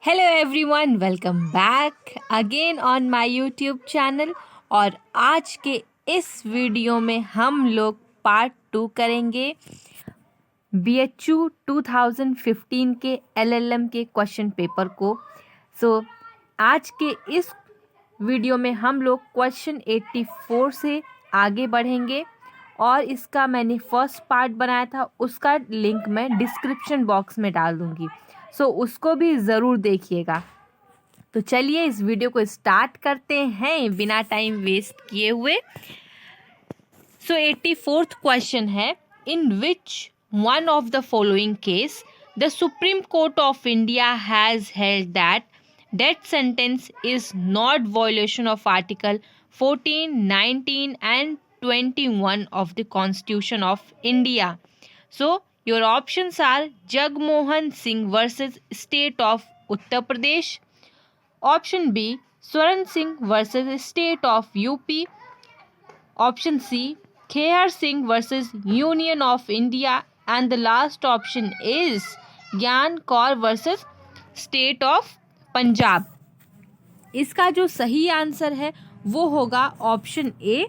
Hello everyone, welcome back again on my YouTube channel. और आज के इस वीडियो में हम लोग पार्ट 2 करेंगे BHU 2015 के LLM के क्वेश्चन पेपर को। आज के इस वीडियो में हम लोग क्वेश्चन 84 से आगे बढ़ेंगे और इसका मैंने फर्स्ट पार्ट बनाया था, उसका लिंक मैं डिस्क्रिप्शन बॉक्स में डाल दूँगी, उसको भी ज़रूर देखिएगा। तो चलिए इस वीडियो को स्टार्ट करते हैं बिना टाइम वेस्ट किए हुए। 84th क्वेश्चन है, in which one of the following case the supreme court of India has held that death sentence is not violation of article 14, 19 and 21 of the Constitution of India. So your options are Jagmohan Singh versus State of Uttar Pradesh. Option B, Swaran Singh versus State of UP. Option C, Kher Singh versus Union of India. And the last option is Gyan Kaur versus State of Punjab. इसका जो सही answer है वो होगा option A,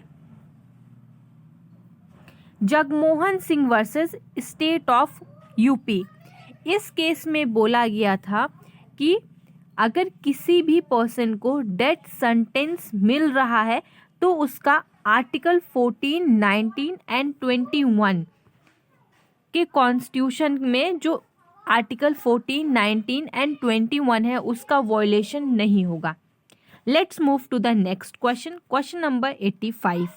Jagmohan Singh versus state of UP. इस case में बोला गया था कि अगर किसी भी पर्सन को डेथ सेंटेंस मिल रहा है तो उसका आर्टिकल 14, 19 एंड 21 के कॉन्स्टिट्यूशन में जो आर्टिकल 14, 19 एंड 21 है उसका वायोलेशन नहीं होगा। Let's move to the next question, question number 85।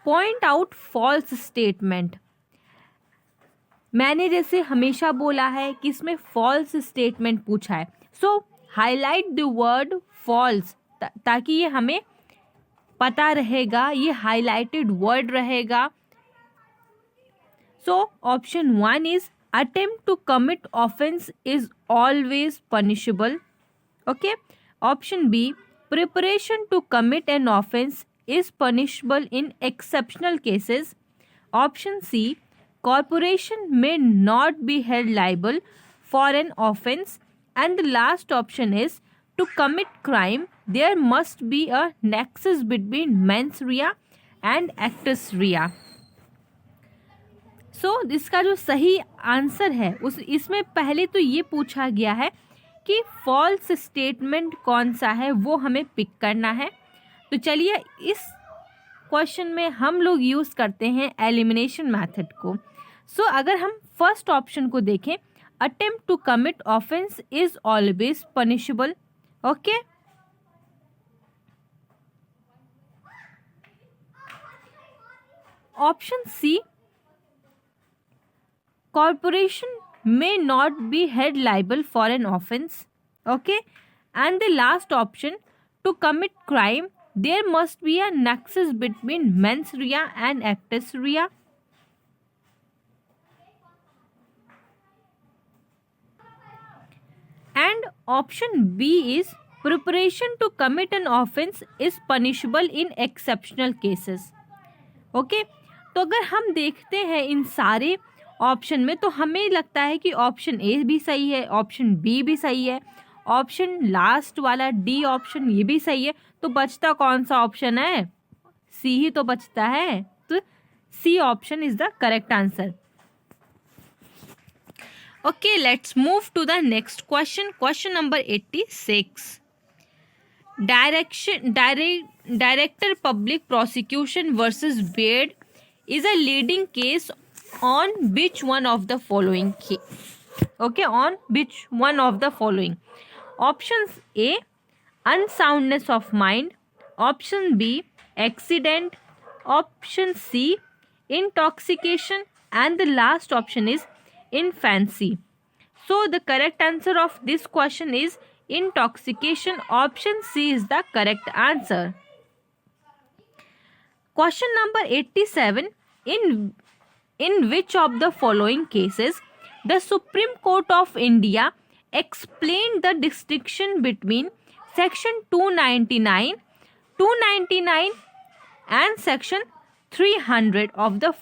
Point out false statement. मैंने जैसे हमेशा बोला है कि इसमें फॉल्स स्टेटमेंट पूछा है, so highlight the word false ताकि ये हमें पता रहेगा, ये हाईलाइटेड वर्ड रहेगा। So option 1 is attempt to commit offence is always punishable. Okay. Option B, preparation to commit an offence is punishable in exceptional cases. Option C, corporation may not be held liable for an offense. And the last option is, to commit crime there must be a nexus between mens rea and actus rea. इसका जो सही answer है इसमें पहले तो ये पूछा गया है कि फॉल्स स्टेटमेंट कौन सा है, वो हमें पिक करना है। तो चलिए इस क्वेश्चन में हम लोग यूज़ करते हैं एलिमिनेशन मेथड को। अगर हम फर्स्ट ऑप्शन को देखें, attempt to commit offence is always punishable. Okay. Option C, corporation may not be held liable for an offense. Okay. And the last option, to commit crime there must be a nexus between mens rea and actus rea. And option B is, preparation to commit an offense is punishable in exceptional cases. Okay. तो अगर हम देखते हैं इन सारे option में तो हमें लगता है कि ऑप्शन ए भी सही है, ऑप्शन बी भी सही है, ऑप्शन लास्ट वाला डी ऑप्शन ये भी सही है। तो बचता कौन सा ऑप्शन है? सी ही तो बचता है। तो C option is the correct answer. Okay, let's move to the next question, question number 86। Director public prosecution versus Beard is a leading case on which one of the following? Okay, on which one of the following? Options A, unsoundness of mind. Option B, accident. Option C, intoxication. And the last option is infancy. So the correct answer of this question is intoxication. Option C is the correct answer. Question number 87. In which of the following cases the Supreme Court of India explained the distinction between Section 299 and Section 300 of the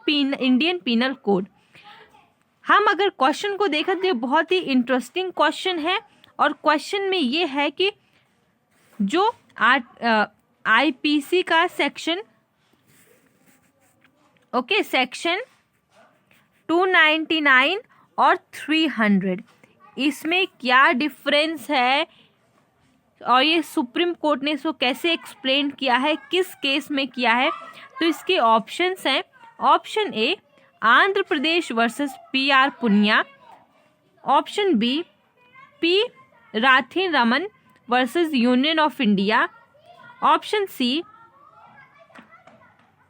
Indian Penal Code? हम अगर question को देखें तो ये बहुत ही interesting question है, और question में ये है कि जो आईपीसी का सेक्शन सेक्शन 299 और 300, इसमें क्या डिफरेंस है और ये सुप्रीम कोर्ट ने इसको कैसे एक्सप्लेन किया है, किस केस में किया है। तो इसके ऑप्शंस हैं, option A Andhra Pradesh versus P R Punia, option B P Rathinam versus union of India, option C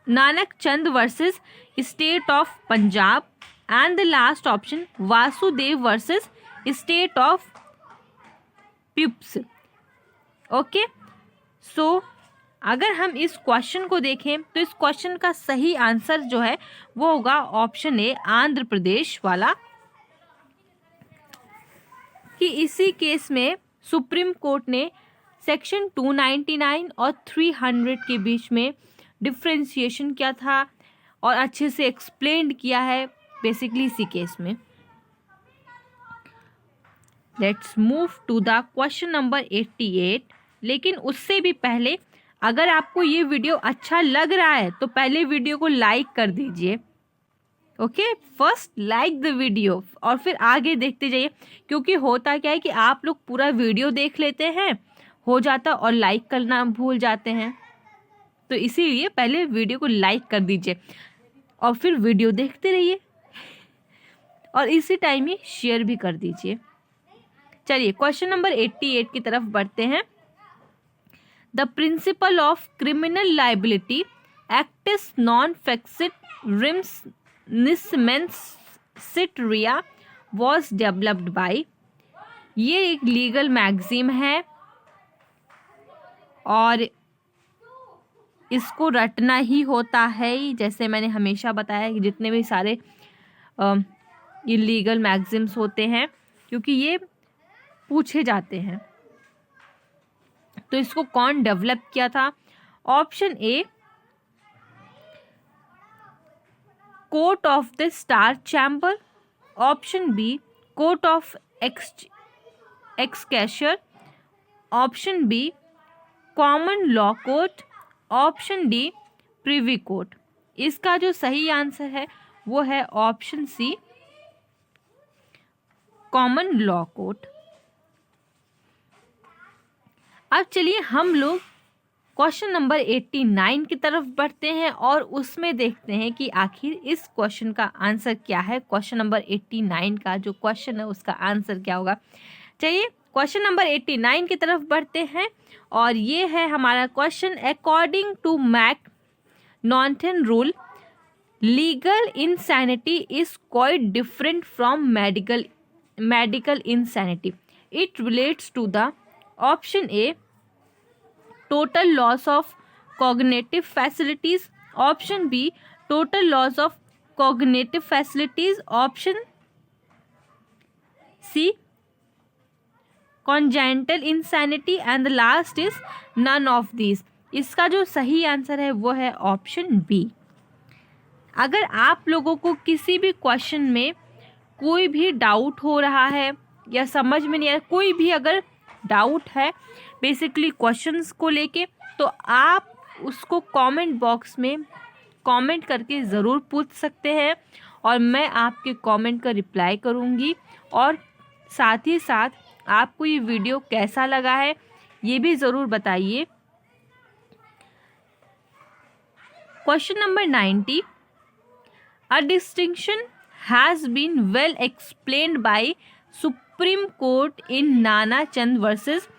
Nanak Chand versus state of Punjab, and the last option Vasudev versus state of PEPSU. Okay, so अगर हम इस क्वेश्चन को देखें तो इस क्वेश्चन का सही आंसर जो है वो होगा ऑप्शन ए आंध्र प्रदेश वाला, कि इसी केस में सुप्रीम कोर्ट ने सेक्शन 299 और 300 के बीच में डिफ्रेंशिएशन किया था और अच्छे से एक्सप्लेन किया है बेसिकली इसी केस में। Let's move to the question number 88। लेकिन उससे भी पहले अगर आपको ये वीडियो अच्छा लग रहा है तो पहले वीडियो को लाइक कर दीजिए। Okay, first like the video और फिर आगे देखते जाइए, क्योंकि होता क्या है कि आप लोग पूरा वीडियो देख लेते हैं, हो जाता और लाइक करना भूल जाते हैं, तो इसीलिए पहले वीडियो को लाइक कर दीजिए और फिर वीडियो देखते रहिए और इसी टाइम ही शेयर भी कर दीजिए। चलिए क्वेश्चन नंबर 88 की तरफ बढ़ते हैं। The principle of criminal liability actus non facit reum nisi mens sit rea was developed by. ये एक लीगल मैगजीन है और इसको रटना ही होता है, जैसे मैंने हमेशा बताया कि जितने भी सारे इलीगल मैगजीन्स होते हैं, क्योंकि ये पूछे जाते हैं। तो इसको कौन डेवलप किया था? Option A court of the star chamber, option B court of exchequer, option B common law court, option D privy court. इसका जो सही आंसर है वो है option C common law court. अब चलिए हम लोग क्वेश्चन नंबर 89 की तरफ बढ़ते हैं और उसमें देखते हैं कि आखिर इस क्वेश्चन का आंसर क्या है। क्वेश्चन नंबर 89 का जो क्वेश्चन है उसका आंसर क्या होगा। चलिए क्वेश्चन नंबर 89 की तरफ बढ़ते हैं और ये है हमारा question. According to McNaghten rule, legal insanity is quite different from medical insanity. It relates to the option A total loss of cognitive facilities, option B total loss of cognitive facilities, option C congenital insanity, and the last is none of these। इसका जो सही answer है वो है option B. अगर आप लोगों को किसी भी क्वेश्चन में कोई भी डाउट हो रहा है या समझ में नहीं आ रहा, कोई भी अगर डाउट है बेसिकली क्वेश्चंस को लेके, तो आप उसको कमेंट बॉक्स में कमेंट करके ज़रूर पूछ सकते हैं और मैं आपके कमेंट का रिप्लाई करूँगी। और साथ ही साथ आपको ये वीडियो कैसा लगा है ये भी ज़रूर बताइए। Question number 90। A distinction has been well explained by supreme court in Nana Chand versus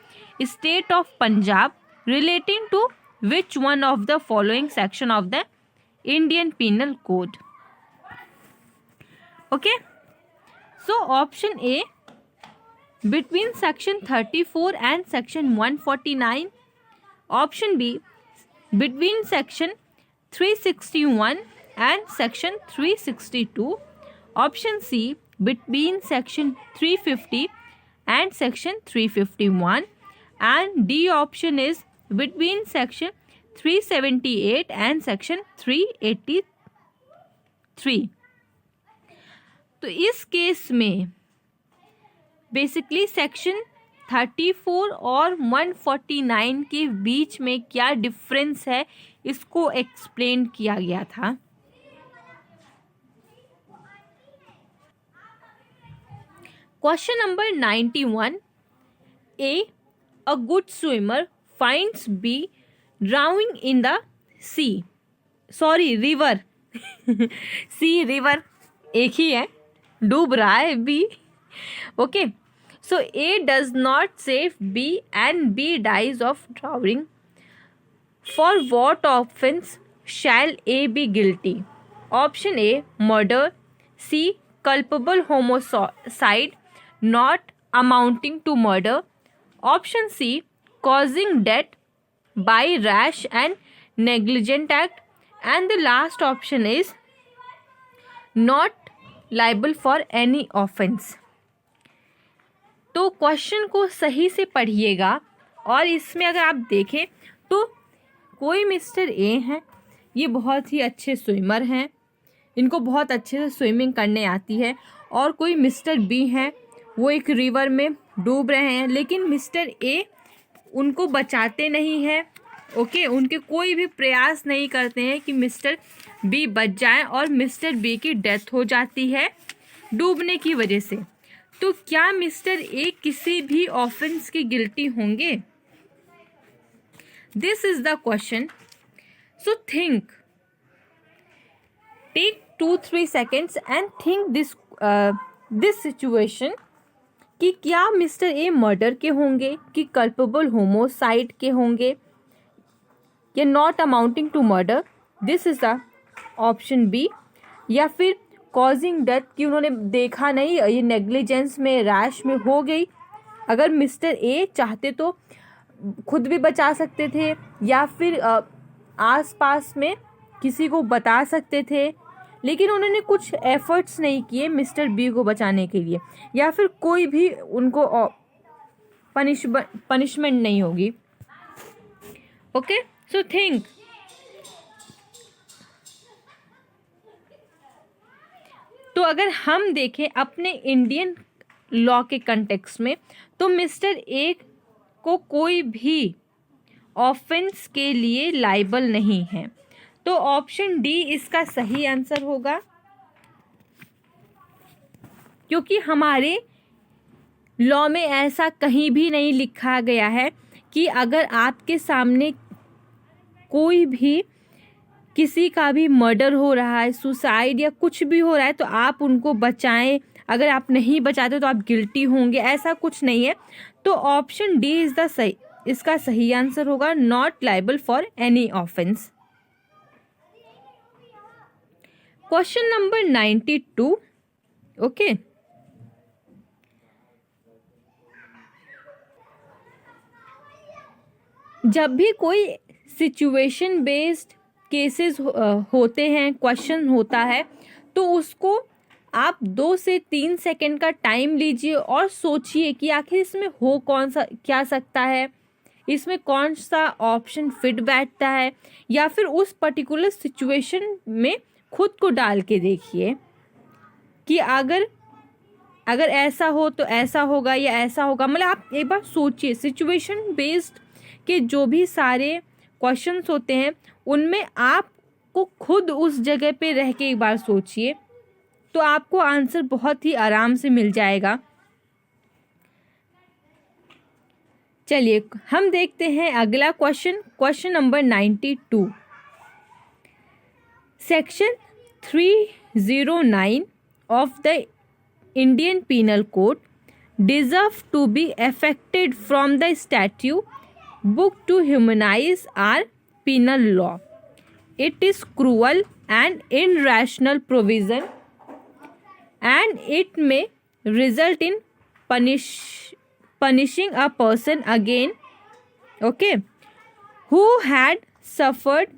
State of Punjab relating to which one of the following section of the Indian Penal Code? Okay, so option A between section 34 and section 149, option B between section 361 and section 362, option C between section 350 and section 351, and D option is between section 378 and section 383। तो इस case में basically section 34 और 149 के बीच में क्या difference है इसको explain किया गया था। Question number 91, A good swimmer finds B drowning in the sea, sorry river sea river एक ही है, डूब रहा है B. Okay, so A does not save B and B dies of drowning. For what offense shall A be guilty? Option A murder, C culpable homicide not amounting to murder, option C causing death by rash and negligent act, and the last option is not liable for any offense. तो question को सही से पढ़िएगा और इसमें अगर आप देखें तो कोई मिस्टर ए हैं, ये बहुत ही अच्छे स्विमर हैं, इनको बहुत अच्छे से स्विमिंग करने आती है, और कोई मिस्टर बी हैं, वो एक रिवर में डूब रहे हैं, लेकिन मिस्टर ए उनको बचाते नहीं है। ओके, उनके कोई भी प्रयास नहीं करते हैं कि मिस्टर बी बच जाएं, और मिस्टर बी की डेथ हो जाती है डूबने की वजह से। तो क्या मिस्टर ए किसी भी ऑफेंस के गिल्टी होंगे? This is the question. So think, take 2-3 seconds and think this situation कि क्या मिस्टर ए मर्डर के होंगे, कि कल्पेबल होमोसाइड के होंगे, या not amounting to murder, this is the option B, या फिर कॉजिंग डेथ कि उन्होंने देखा नहीं, ये नेग्लिजेंस में रैश में हो गई। अगर मिस्टर ए चाहते तो खुद भी बचा सकते थे, या फिर आसपास में किसी को बता सकते थे, लेकिन उन्होंने कुछ एफर्ट्स नहीं किए मिस्टर बी को बचाने के लिए, या फिर कोई भी उनको पनिशमेंट नहीं होगी। Okay, so think. तो अगर हम देखें अपने इंडियन लॉ के कंटेक्स्ट में, तो मिस्टर ए को कोई भी ऑफेंस के लिए लाइबल नहीं है, तो ऑप्शन डी इसका सही आंसर होगा, क्योंकि हमारे लॉ में ऐसा कहीं भी नहीं लिखा गया है कि अगर आपके सामने कोई भी किसी का भी मर्डर हो रहा है, सुसाइड या कुछ भी हो रहा है, तो आप उनको बचाएं, अगर आप नहीं बचाते तो आप गिल्टी होंगे, ऐसा कुछ नहीं है। तो ऑप्शन डी इज द सही, इसका सही आंसर होगा, not liable for any offence. Question number 92। Okay, जब भी कोई सिचुएशन बेस्ड केसेस होते हैं, क्वेश्चन होता है, तो उसको आप 2 से 3 सेकंड का टाइम लीजिए और सोचिए कि आखिर इसमें हो कौन सा क्या सकता है, इसमें कौन सा ऑप्शन फिट बैठता है, या फिर उस पर्टिकुलर सिचुएशन में खुद को डाल के देखिए कि अगर ऐसा हो तो ऐसा होगा या ऐसा होगा। मतलब आप एक बार सोचिए, सिचुएशन बेस्ड के जो भी सारे क्वेश्चंस होते हैं उनमें आपको खुद उस जगह पे रह के एक बार सोचिए, तो आपको आंसर बहुत ही आराम से मिल जाएगा। चलिए हम देखते हैं अगला question, question number 92। Section 309 of the Indian penal code deserve to be affected from the statute book to humanize our penal law. It is cruel and irrational provision, and it may result in punishing a person again, okay, who had suffered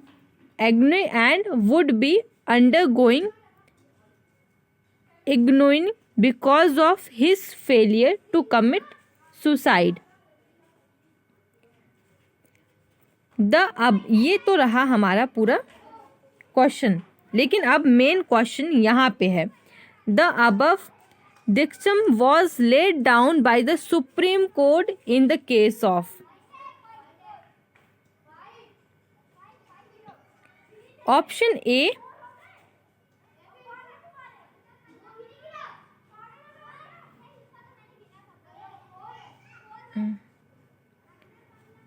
agony and would be undergoing ignominy because of his failure to commit suicide. अब ये तो रहा हमारा पूरा question, लेकिन अब main question यहाँ पे है। The above dictum was laid down by the Supreme Court in the case of. Option A,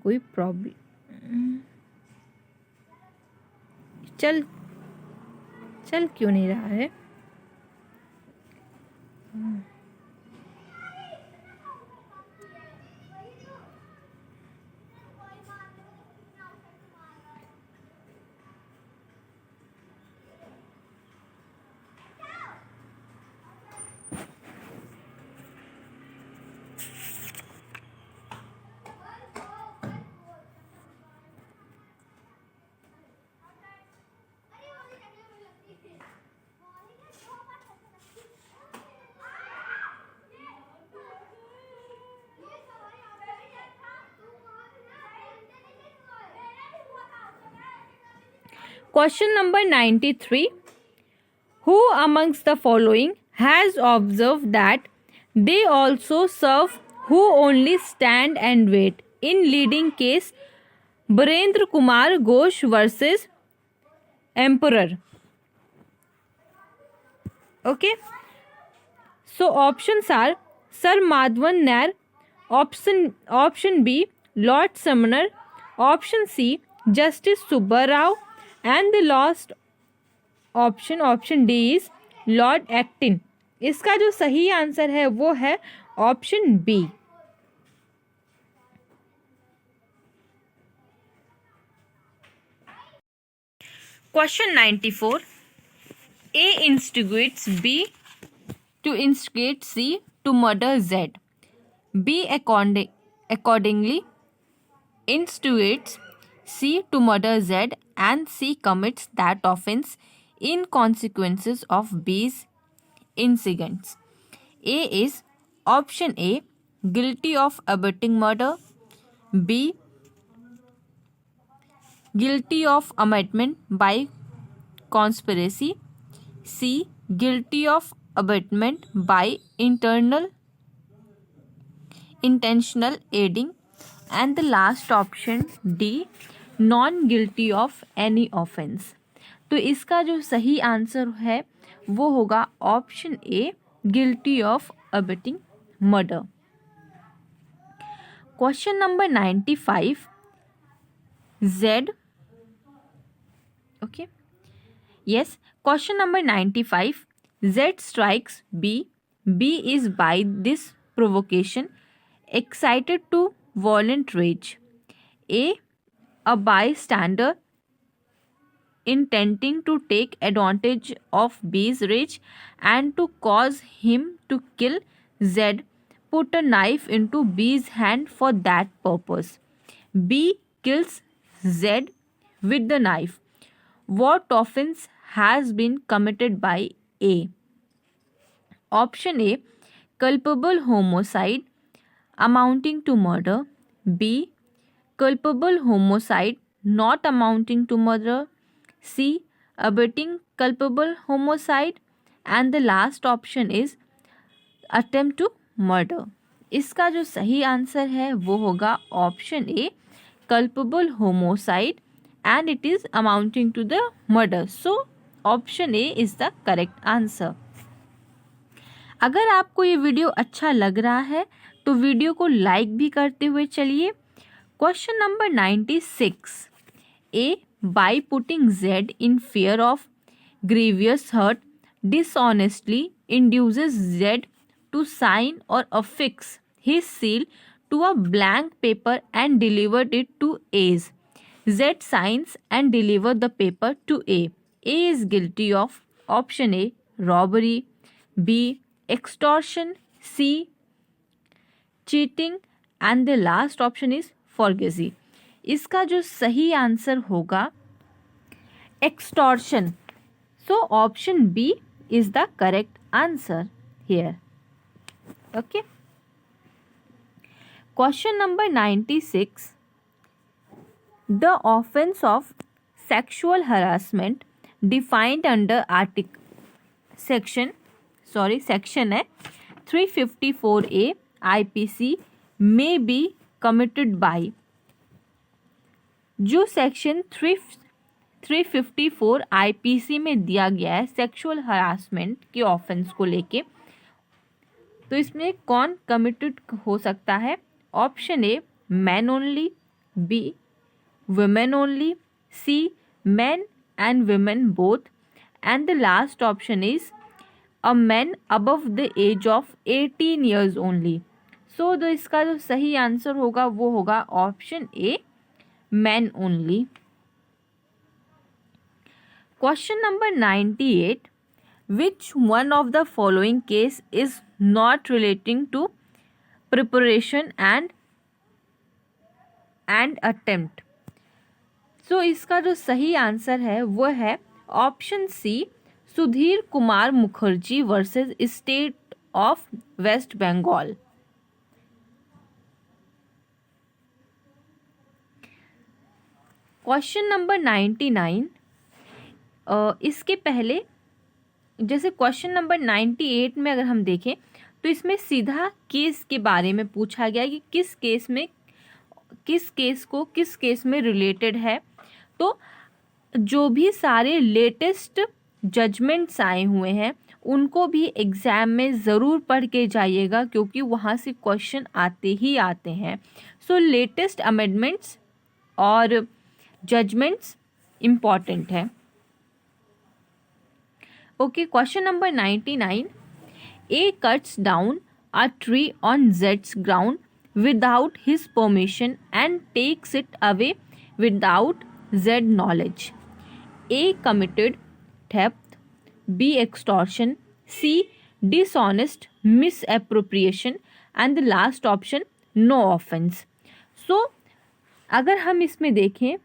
कोई प्रॉब्लम चल क्यों नहीं रहा है? Question number 93. Who amongst the following has observed that they also serve who only stand and wait in leading case Birendra Kumar Ghosh versus Emperor? Okay. So options are Sir Madhavan Nair, option B Lord Sumner, option C Justice Subba Rao, and the last option D is Lord Acton. इसका जो सही answer है वो है option B. Question 94. A instigates B to instigate C to murder Z. B accordingly instigates C to murder Z and C commits that offense in consequences of B's insignificance. A is option A, guilty of abetting murder, B, guilty of abetment by conspiracy, C, guilty of abetment by intentional aiding, and the last option D, non guilty of any offence. तो इसका जो सही answer है वो होगा option A, guilty of abetting murder. Question number 95. Z. Okay. Yes. Question number 95. Z strikes B. B is by this provocation excited to violent rage. A bystander intending to take advantage of B's rage and to cause him to kill Z put a knife into B's hand for that purpose. B kills Z with the knife. What offense has been committed by A? Option A, culpable homicide amounting to murder. B, culpable homicide not amounting to murder. C, abetting culpable homicide. And the last option is attempt to murder. इसका जो सही answer है वो होगा option A, culpable homicide, and it is amounting to the murder. So option A is the correct answer. अगर आपको ये video अच्छा लग रहा है तो वीडियो को लाइक भी करते हुए चलिए. Question number 96. A, by putting Z in fear of grievous hurt, dishonestly induces Z to sign or affix his seal to a blank paper and delivered it to A's. Z signs and delivers the paper to A. A is guilty of option A, robbery, B, extortion, C, cheating, and the last option is forgery. इसका जो सही answer होगा extortion. So option B is the correct answer here. Okay. Question number 96. The offense of sexual harassment defined under section section है 354A IPC में be committed by. जो section 354 IPC में दिया गया है सेक्सुअल हरासमेंट के offence को लेके, तो इसमें कौन कमिटेड हो सकता है? Option A man only, B women only, C men and women both, and the last option is a man above the age of 18 years only. So तो इसका जो सही आंसर होगा वो होगा option A men only. Question number 98. Which one of the following case is not relating to preparation and attempt? So इसका जो सही आंसर है वो है option C Sudhir Kumar Mukherjee versus state of West Bengal. Question number 99, इसके पहले जैसे क्वेश्चन नंबर 98 में अगर हम देखें तो इसमें सीधा केस के बारे में पूछा गया कि किस केस में रिलेटेड है। तो जो भी सारे लेटेस्ट जजमेंट्स आए हुए हैं उनको भी एग्ज़ाम में ज़रूर पढ़ के जाइएगा, क्योंकि वहाँ से क्वेश्चन आते ही आते हैं। सो लेटेस्ट अमेंडमेंट्स और जजमेंट्स इम्पॉर्टेंट है। Okay, question number 99। A cuts down a tree on Jades ground without his permission and takes it away without Z knowledge. A committed theft, B extortion, C dishonest misappropriation, and the last option no offense. So अगर हम इसमें देखें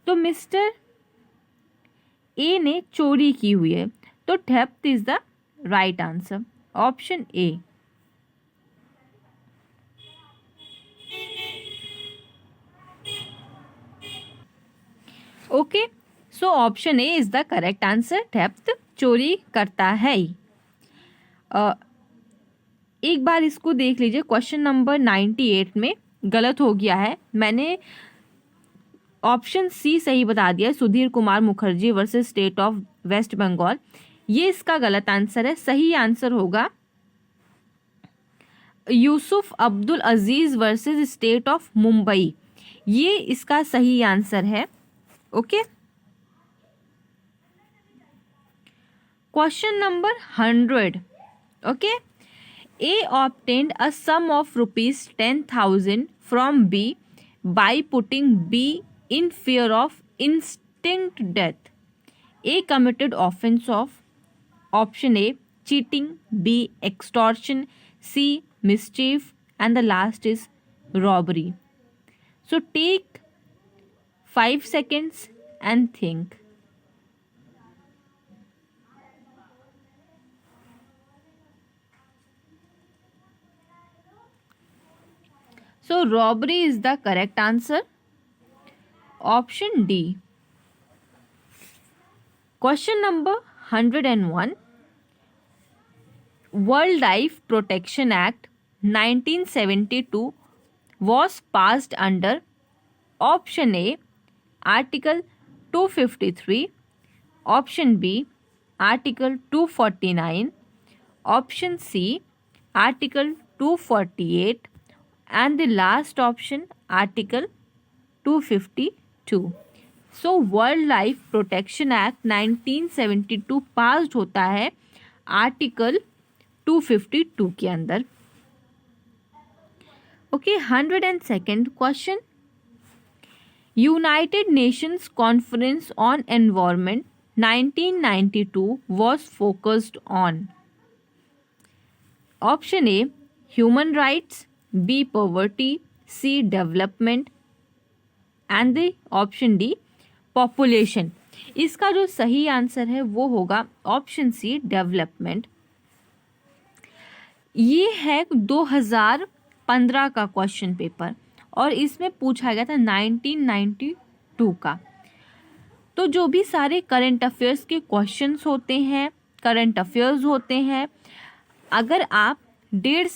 तो mister A ने चोरी की हुई है, तो theft is the right answer, option A. Okay, so option A is the correct answer, theft चोरी करता है ही। एक बार इसको देख लीजिए, क्वेश्चन नंबर 98 में गलत हो गया है, मैंने ऑप्शन सी सही बता दिया, Sudhir Kumar Mukherjee versus state of West Bengal, ये इसका गलत आंसर है। सही आंसर होगा Yusuf Abdul Aziz versus state of Mumbai, ये इसका सही आंसर है। Okay, question number 100। Okay, A obtained a sum of ₹10,000 from B by putting B in fear of instant death. A committed offense of option A cheating, B extortion, C mischief, and the last is robbery. So take 5 seconds and think. So robbery is the correct answer, option D. Question number 101. Wildlife Protection Act 1972 was passed under option A Article 253, option B Article 249, option C Article 248, and the last option Article 252. So world life protection act 1972 passed होता है article 252 के अंदर। Okay, 102nd question. United Nations conference on environment 1992 was focused on option A human rights, B poverty, C development, and the option D population. इसका जो सही answer है वो होगा ऑप्शन सी डेवलपमेंट। ये है 2015 का क्वेश्चन पेपर और इसमें पूछा गया था 1992 का। तो जो भी सारे करंट अफेयर्स के क्वेश्चंस होते हैं करंट अफेयर्स होते हैं। अगर आप 1.5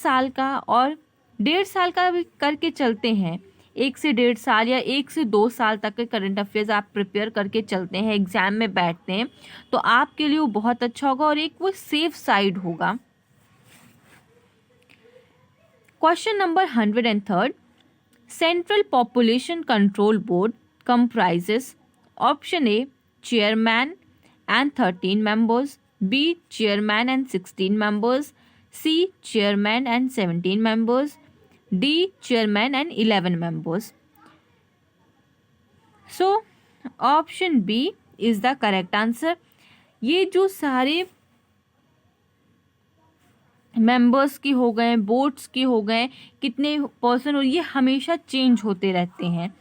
साल का भी करके चलते हैं, 1 से 1.5 साल या 1 से 2 साल तक के करंट अफेयर्स आप प्रिपेयर करके चलते हैं, एग्जाम में बैठते हैं, तो आपके लिए वो बहुत अच्छा होगा और एक वो सेफ साइड होगा। Question number 103, central population control board comprises option A chairman and 13 members, B chairman and 16 members, C chairman and 17 members, D chairman and 11 members. So option B is the correct answer. ये जो सारे members की हो गए, boards की हो गए, कितने पर्सन, और ये हमेशा चेंज होते रहते हैं।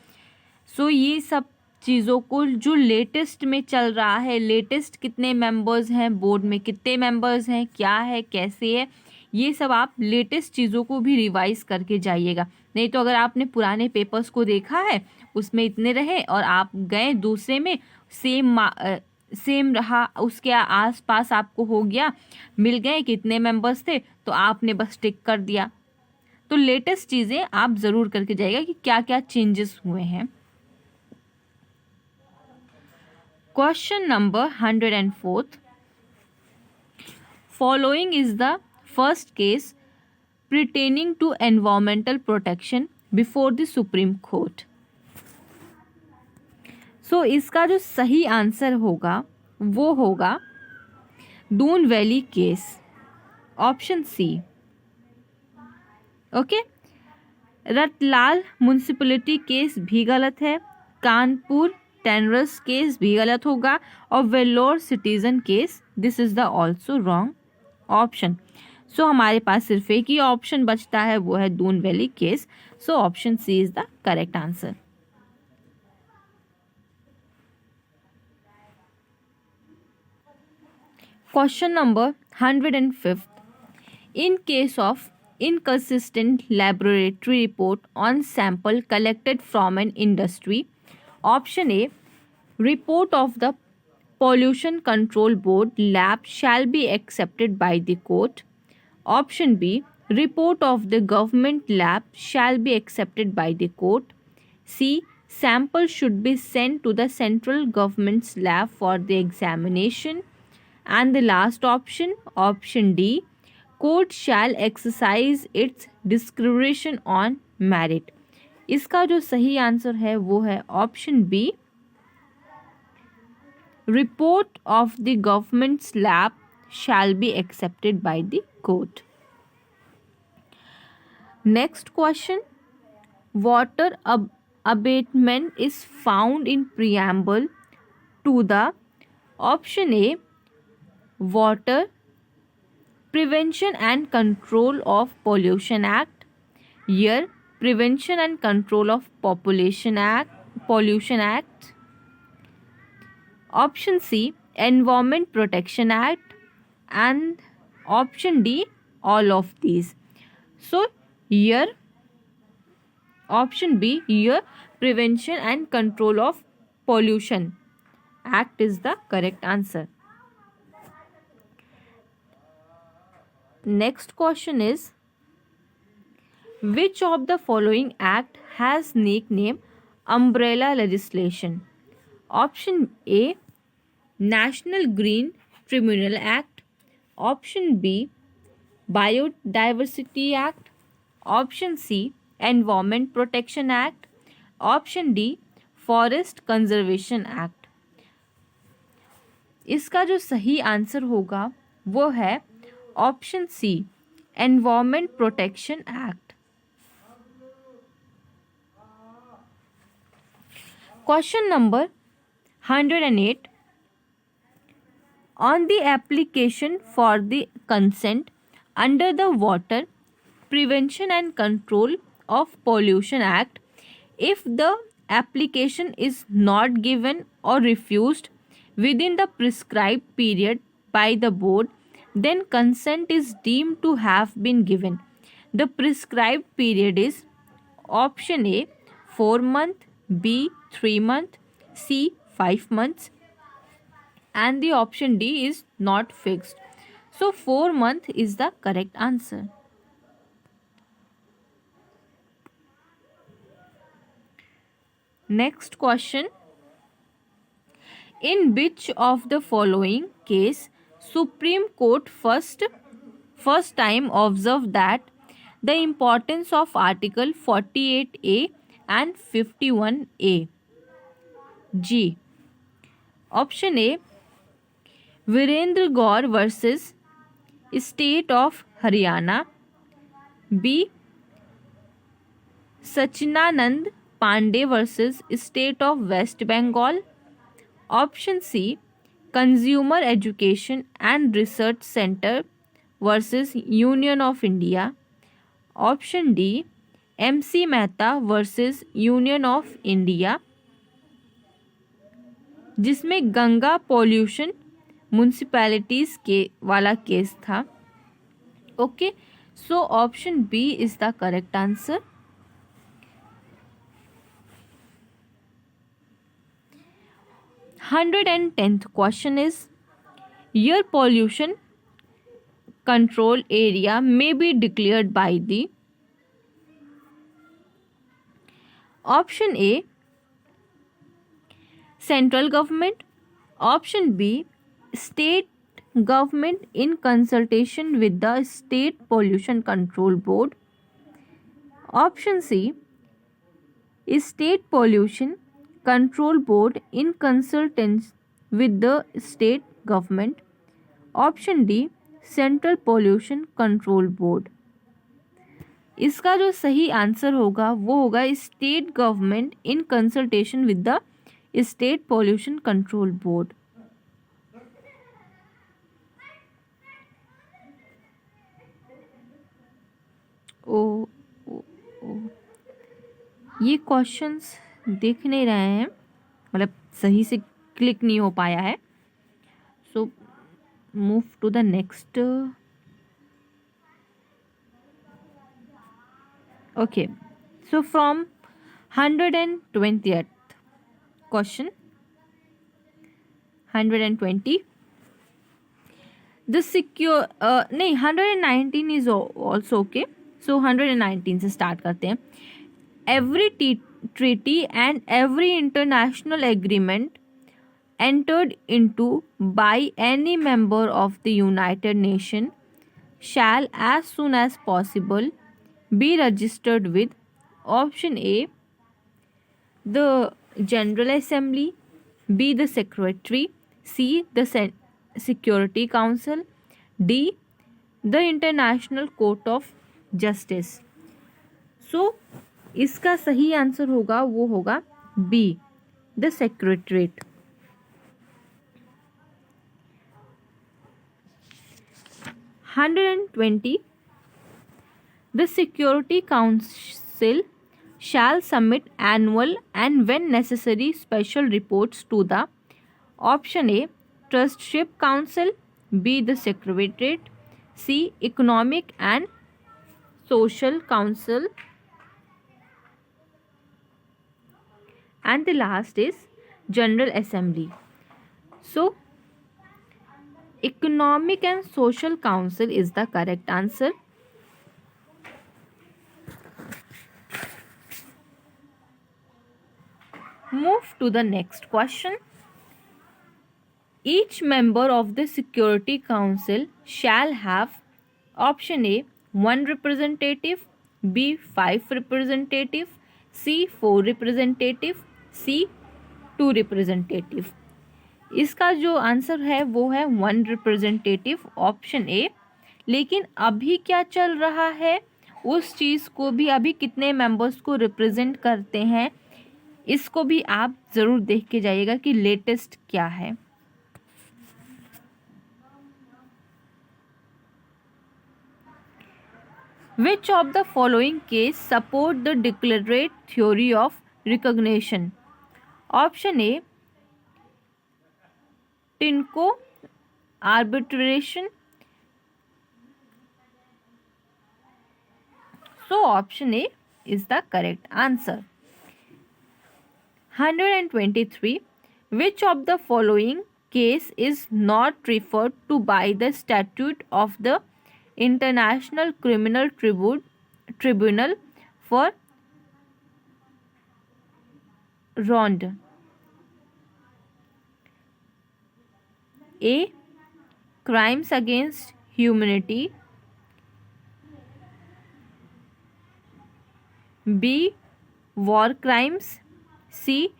सो ये सब चीज़ों को जो लेटेस्ट में चल रहा है, लेटेस्ट कितने मेंबर्स हैं, बोर्ड में कितने मेंबर्स हैं, क्या है, कैसे है, ये सब आप लेटेस्ट चीज़ों को भी रिवाइज करके जाइएगा। नहीं तो अगर आपने पुराने पेपर्स को देखा है, उसमें इतने रहे और आप गए दूसरे में सेम रहा, उसके आसपास आपको हो गया, मिल गए कितने मेंबर्स थे, तो आपने बस टिक कर दिया। तो लेटेस्ट चीज़ें आप ज़रूर करके जाइएगा कि क्या क्या चेंजेस हुए हैं। Question number 104. Following is the first case pertaining to environmental protection before the Supreme Court. So इसका जो सही आंसर होगा वो होगा Doon valley case, option C. Okay, Ratlam municipality case भी गलत है, कानपुर टेनरस केस भी गलत होगा, और Vellore citizen case, this is the also wrong option. So हमारे पास सिर्फ एक ही ऑप्शन बचता है, वो है Doon valley case. So option C is the correct answer. Question number 105, in case of inconsistent laboratory report on sample collected from an industry, option A, report of the pollution control board lab shall be accepted by the court, option B, report of the government lab shall be accepted by the court, C, sample should be sent to the central government's lab for the examination, and the last option, option D, court shall exercise its discrimination on merit. इसका जो सही answer है वो है option B, report of the government's lab shall be accepted by the court. Next question, water abatement is found in preamble to the, option A, water Prevention and Control of Pollution Act, Year Prevention and Control of Pollution Act, option C, Environment Protection Act, and option D, all of these. So year, option B, Year Prevention and Control of Pollution Act is the correct answer. Next question is, which of the following act has nickname umbrella legislation? Option A, National Green Tribunal Act, option B, Biodiversity Act, option C, Environment Protection Act, option D, Forest Conservation Act. इसका जो सही answer होगा वो है option C, environment protection act. Question number 108, on the application for the consent under the water prevention and control of pollution act, if the application is not given or refused within the prescribed period by the board, then consent is deemed to have been given. The prescribed period is option A, 4 months, B, 3 months, C, 5 months, and the option D is not fixed. So 4 month is the correct answer. Next question. In which of the following case Supreme Court first time observed that the importance of Article 48A and 51A? G. Option A, Virendra Gaur versus State of Haryana. B. Sachinanand Pandey versus State of West Bengal. Option C, Consumer Education and Research Center versus Union of India. Option D, MC Mehta versus Union of India, जिसमें Ganga pollution municipalities के वाला case था. Okay, so option B is the correct answer. 110th question is, air pollution control area may be declared by the option A, central government. Option B, state government in consultation with the State Pollution Control Board. Option C, State Pollution Control Board in consultation with the state government. Option D, Central Pollution Control Board. इसका जो सही answer होगा वो होगा state government in consultation with the state pollution control board. ओ, ओ, ओ ये क्वेश्चंस देख नहीं रहे हैं, मतलब सही से क्लिक नहीं हो पाया है. So move to the next. Okay, so from 120th question, 120 the secure नहीं 119 is also okay. so 119 से स्टार्ट करते हैं. every treaty and every international agreement entered into by any member of the United Nations shall as soon as possible be registered with option A, the General Assembly, B, the Secretary, C, the Security Council, D, the International Court of Justice. So इसका सही answer होगा वो होगा B, the secretariat. $120 The Security Council shall submit annual and when necessary special reports to the option A, Trustship Council, B, the Secretariat, C, Economic and Social Council, and the last is General Assembly. So Economic and Social Council is the correct answer. Move to the next question. Each member of the Security Council shall have option A, 1 representative, B, 5 representative, C, 4 representative, C, 2 representative. इसका जो answer है वो है 1 representative, option A. लेकिन अभी क्या चल रहा है उस चीज़ को भी, अभी कितने मेंबर्स को रिप्रेजेंट करते हैं इसको भी आप ज़रूर देख के जाइएगा कि लेटेस्ट क्या है. Which of the following case support the declaratory theory of recognition? Option A, Tinko arbitration. So option A is the correct answer. 123. Which of the following case is not referred to by the statute of the International Criminal Tribunal for Rwanda? A. Crimes against humanity. B. War crimes. C.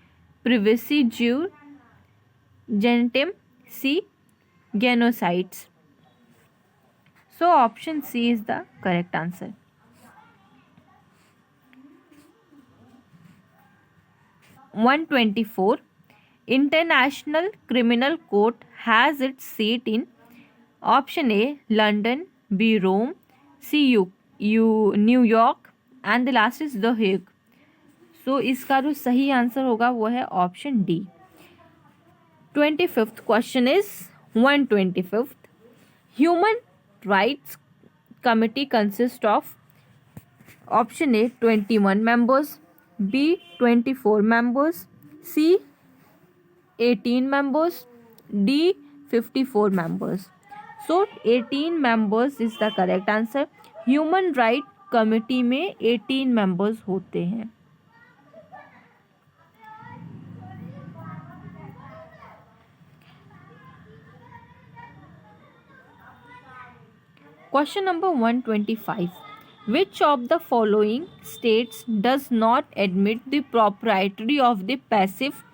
Privacy due genitum. C. Genocides. So option C is the correct answer. 124. International Criminal Court has its seat in option A. London, B. Rome, C. New York and the last is The Hague. So इसका जो सही answer होगा वो है option D. 25th question is 125th. Human Rights Committee consists of option A 21 members, B 24 members, C 18 members, D 54 members. So 18 members is the correct answer. Human Rights Committee में 18 members होते हैं. Question number 125. Which of the following states does not admit the propriety of the passive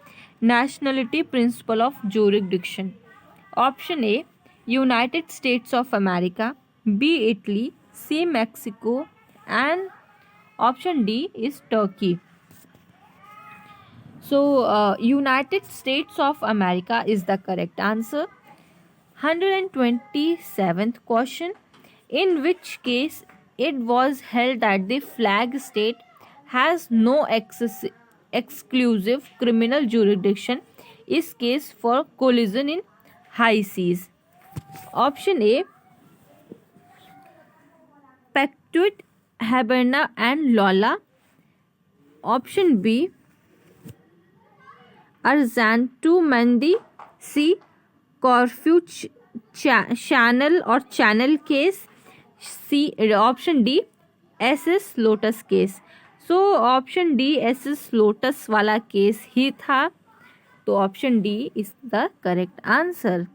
nationality principle of jurisdiction? Option A. United States of America, B. Italy, C. Mexico and option D is Turkey. So United States of America is the correct answer. 127th question. In which case it was held that the flag state has no exclusive criminal jurisdiction is case for collision in high seas. Option A. Pactuit, Haberna and Lola. Option B. Arzantu Mandi, C. Corfu Channel or Channel case, C. Option D. SS Lotus case. So option D SS Lotus वाला case ही था, तो option D is the correct answer.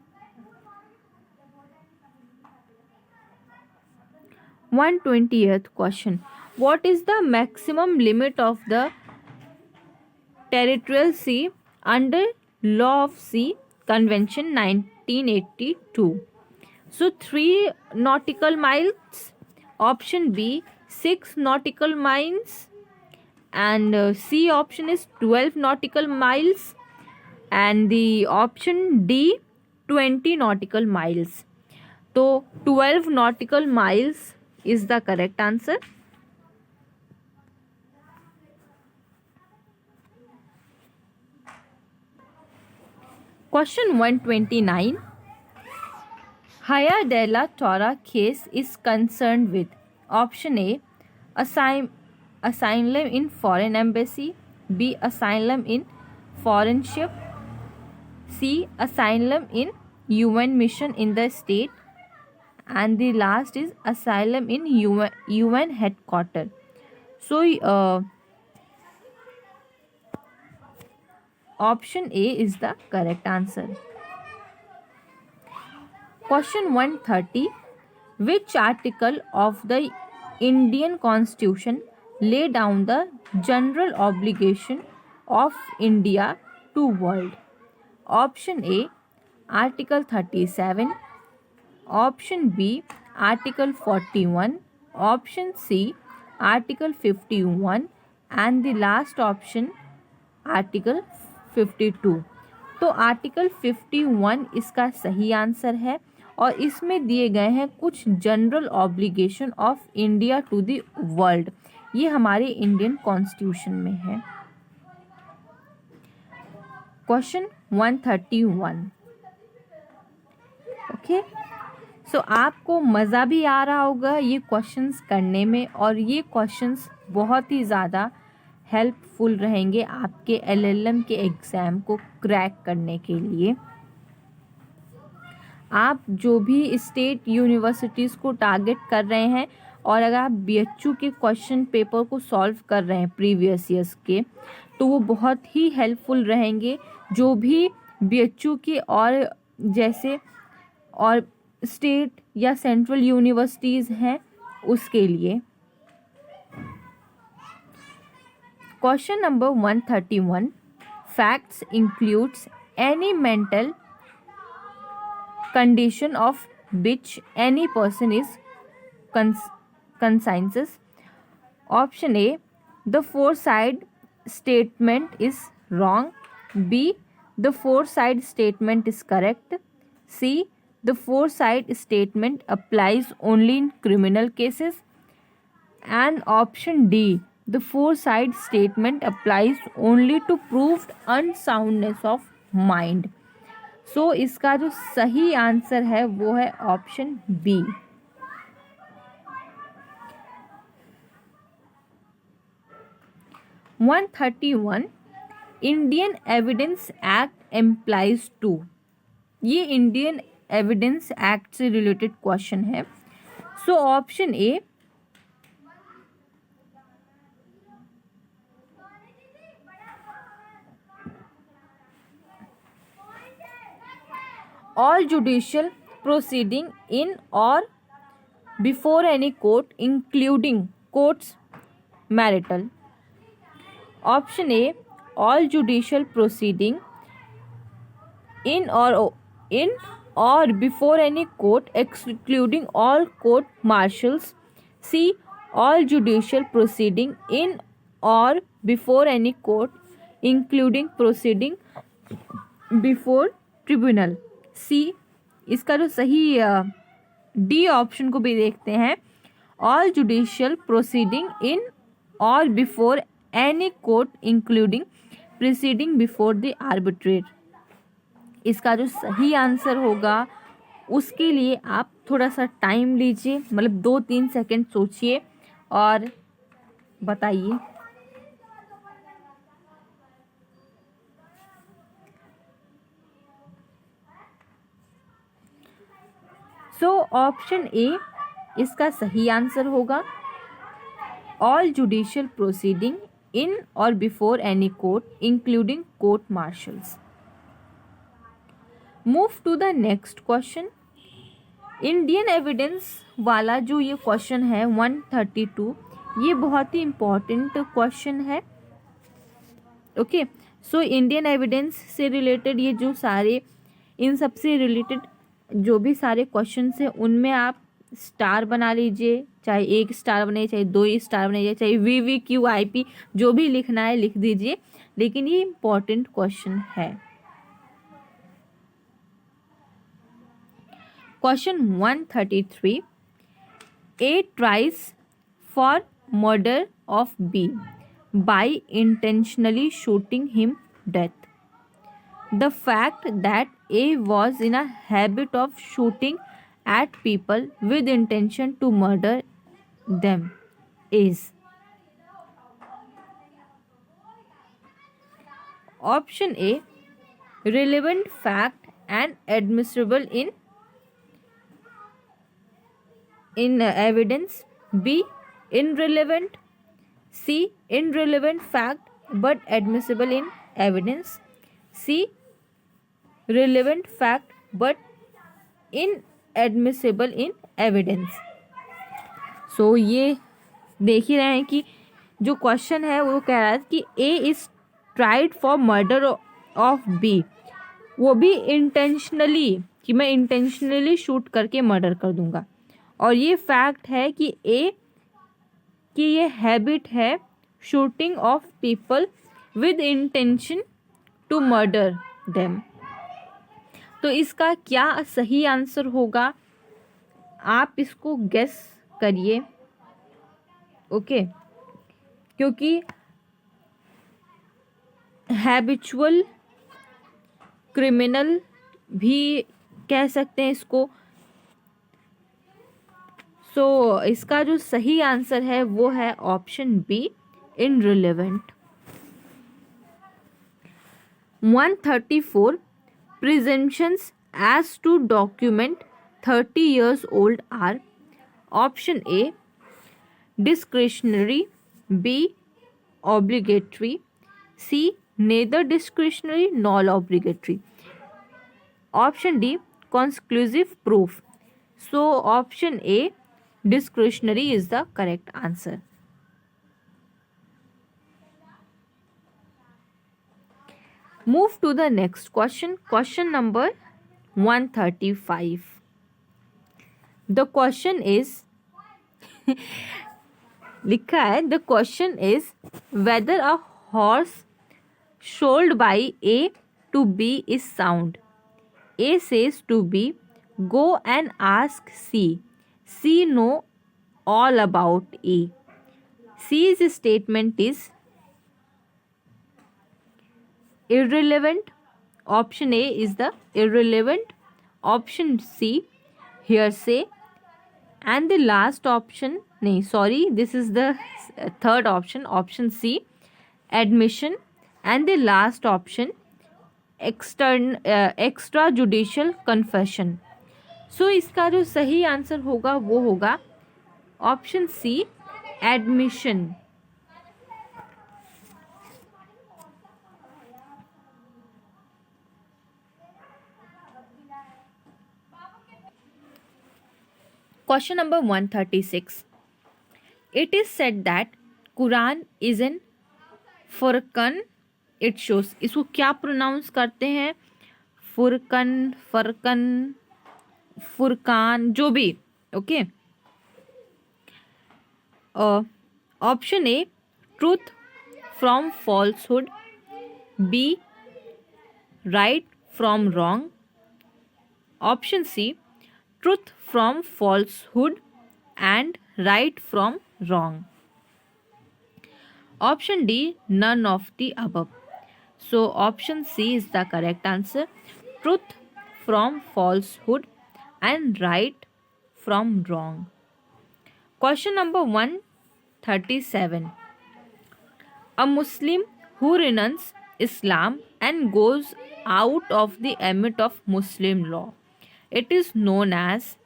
120th question. What is the maximum limit of the territorial sea under Law of Sea Convention 1982? So 3 nautical miles, option B 6 nautical miles and C option is 12 nautical miles and the option D 20 nautical miles. So 12 nautical miles is the correct answer. Question 129. Haya della Torah case is concerned with option A. Asylum in foreign embassy, B. Asylum in foreign ship, C. Asylum in UN mission in the state and the last is asylum in UN headquarters. So option A is the correct answer. Question 130. Which article of the Indian Constitution lay down the general obligation of India to world? Option A. Article 37. Option B. Article 41. Option C. Article 51 and the last option Article 52. तो article 51 इसका सही answer है और इसमें दिए गए हैं कुछ general obligation of India to the world. ये हमारे इंडियन कॉन्स्टिट्यूशन में है. क्वेश्चन 131. ओके, सो आपको मज़ा भी आ रहा होगा ये क्वेश्चंस करने में और ये क्वेश्चंस बहुत ही ज़्यादा हेल्पफुल रहेंगे आपके LLM के एग्ज़ाम को क्रैक करने के लिए. आप जो भी स्टेट यूनिवर्सिटीज़ को टारगेट कर रहे हैं और अगर आप बीएचयू के क्वेश्चन पेपर को सॉल्व कर रहे हैं प्रीवियस ईयर्स के, तो वो बहुत ही हेल्पफुल रहेंगे जो भी बीएचयू के और जैसे और स्टेट या सेंट्रल यूनिवर्सिटीज़ हैं उसके लिए। Question number 131, facts includes any mental condition of which any person is conscious. Option A, the foreside statement is wrong. B, the foreside statement is correct. C, the foreside statement applies only in criminal cases. And option D, the foreside statement applies only to proved unsoundness of mind. सो इसका जो सही answer है वो है option B. One 131, Indian evidence act applies to. ये Indian evidence act से related question है। So option A, all judicial proceeding in or before any court including courts marital. Option A, all judicial proceeding in or before any court excluding all court martials. C, all judicial proceeding in or before any court including proceeding before tribunal. सी, इसका जो सही D option को भी देखते हैं, all judicial proceeding in or before any court including proceeding before the arbitrate. इसका जो सही आंसर होगा उसके लिए आप थोड़ा सा टाइम लीजिए, मतलब 2-3 सेकेंड सोचिए और बताइए। सो ऑप्शन ए इसका सही आंसर होगा, all judicial proceeding in or before any court including court martials. Move to the next question. Indian evidence वाला जो ये क्वेश्चन है 132, ये बहुत ही इम्पॉर्टेंट क्वेश्चन है। ओके, सो इंडियन एविडेंस से रिलेटेड ये जो सारे, इन सब से रिलेटेड जो भी सारे क्वेश्चंस हैं उनमें आप स्टार बना लीजिए, चाहे 1 स्टार बने, चाहे 2 स्टार बने, चाहे VVQIP जो भी लिखना है लिख दीजिए, लेकिन ये इम्पॉर्टेंट क्वेश्चन है। Question 133, A tries for murder of B by intentionally shooting him death. The fact that A was in a habit of shooting at people with intention to murder them is. Option A, relevant fact and admissible in evidence. B, irrelevant. C, irrelevant fact but admissible in evidence. C, relevant fact but inadmissible in evidence. सो ये देख ही रहे हैं कि जो question है वो कह रहा है कि A is tried for murder of B, वो भी इंटेंशनली, कि मैं इंटेंशनली शूट करके मर्डर कर दूंगा, और ये फैक्ट है कि A की ये हैबिट है shooting of people with intention to murder them. तो इसका क्या सही आंसर होगा, आप इसको गेस करिए। ओके, क्योंकि हैबिचुअल क्रिमिनल भी कह सकते हैं इसको। सो इसका जो सही आंसर है वो है option B, इनरिलेवेंट। 134, presumptions as to document 30 years old are option A discretionary, B obligatory, C neither discretionary nor obligatory, option D conclusive proof. So option A discretionary is the correct answer. Move to the next question. Question number 135. The question is लिखा है the question is whether a horse sold by A to B is sound. A says to B, go and ask C. C know all about A. C's statement is irrelevant. Option A is the irrelevant. Option C hearsay. And the last option, this is the third option, option C admission. And the last option extrajudicial confession. सो इसका जो सही answer होगा वो होगा option C admission. Question number 136. It is said that Quran is an फुरकन. It shows. इसको क्या pronounce करते हैं? फुरकन, फरकन, फुरकान, जो भी. Okay. Option A truth from falsehood, B right from wrong, option C truth from falsehood and right from wrong, option D none of the above. So option C is the correct answer. Truth from falsehood and right from wrong. Question number 137. A Muslim who renounces Islam and goes out of the ambit of Muslim law, it is known as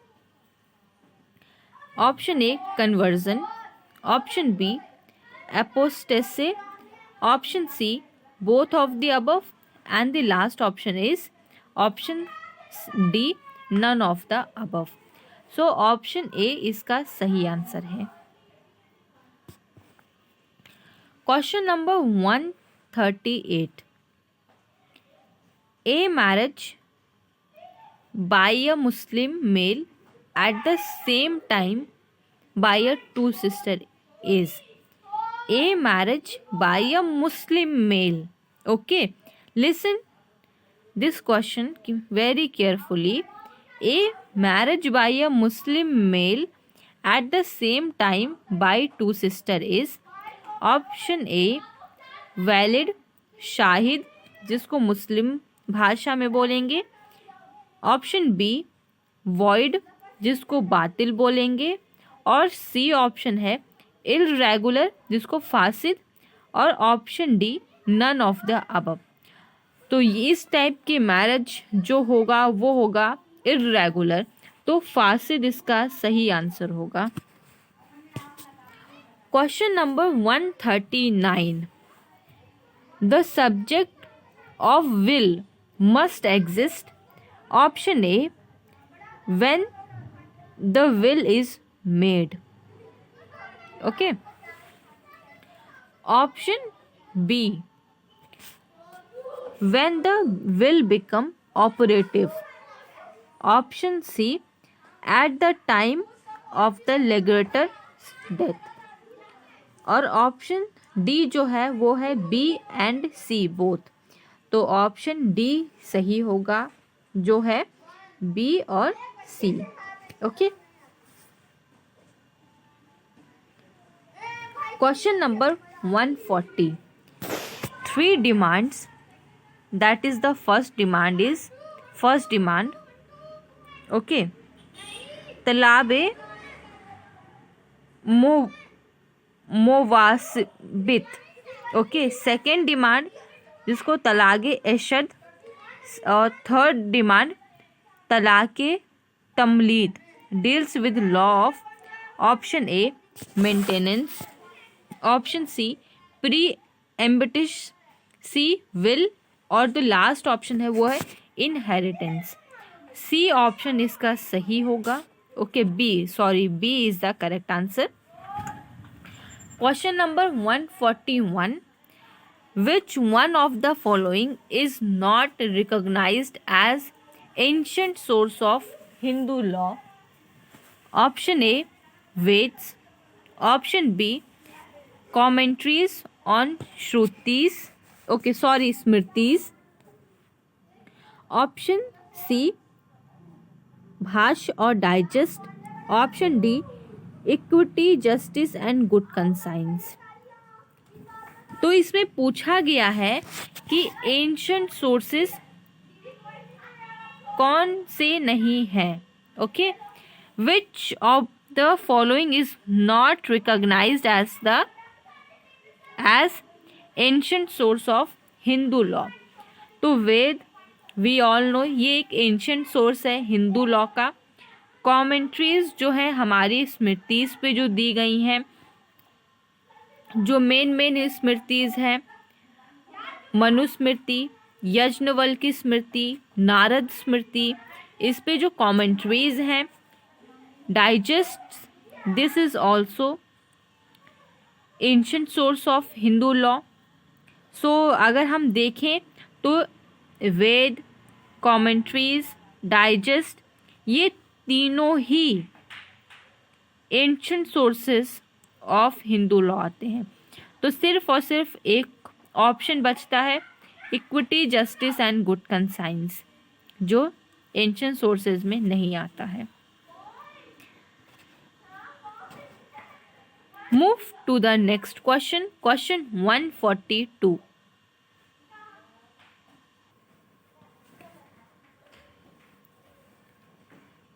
option A conversion, option B apostasy, option C both of the above, and the last option is option D none of the above. So option A इसका सही answer है. Question number 138. A marriage by a Muslim male at the same time by a two sister is A marriage by a Muslim male. Okay, listen this question very carefully. A marriage by a Muslim male at the same time by two sister is option A valid, Shahid जिसको मुस्लिम भाषा में बोलेंगे, option B void जिसको बातिल बोलेंगे, और C option है इलरेगुलर जिसको फासिद, और option D none of the above. तो इस टाइप की मैरिज जो होगा वो होगा इलरेगुलर, तो फासिद इसका सही आंसर होगा. Question number 139. The subject of will must exist. Option A when the will is made. Okay. Option B when the will become operative. Option C at the time of the legator's death. और option D जो है वो है B and C both. तो option D सही होगा जो है B और C. Okay. Question number 140. 3 demands. That is the first demand. Okay. तलाबे मोवासिबित. ओके. सेकेंड डिमांड जिसको तलागे एशद, और थर्ड डिमांड तलाक़े तमलीद deals with law of option A maintenance, option C preemptive, C will, और जो लास्ट ऑप्शन है वो है इनहेरिटेंस। सी ऑप्शन इसका सही होगा। Okay, B is the correct answer. Question number 141, which one of the following is not recognised as ancient source of Hindu law? Option A Vedas, option B commentaries on smritis, option C bhashya और digest, option D equity justice and good conscience. तो इसमें पूछा गया है कि ancient sources कौन से नहीं है। Okay, which of the following is not recognised as ancient source of Hindu law? तो वेद, वी ऑल नो, ये एक एंशिएंट सोर्स है हिंदू लॉ का। कॉमेंट्रीज जो है हमारी स्मृतिज पे जो दी गई हैं, जो मेन स्मृतिज हैं, मनुस्मृति, यज्ञवल्क्य स्मृति, नारद स्मृति, इस पे जो कॉमेंट्रीज हैं, digest, this is also ancient source of Hindu law. So अगर हम देखें तो वेद, कॉमेंट्रीज, डाइजेस्ट, ये तीनों ही ancient sources of Hindu law आते हैं। तो सिर्फ और सिर्फ एक ऑप्शन बचता है, equity justice and good conscience, जो एंशिएंट सोर्सेज में नहीं आता है। Move to the next question, question 142।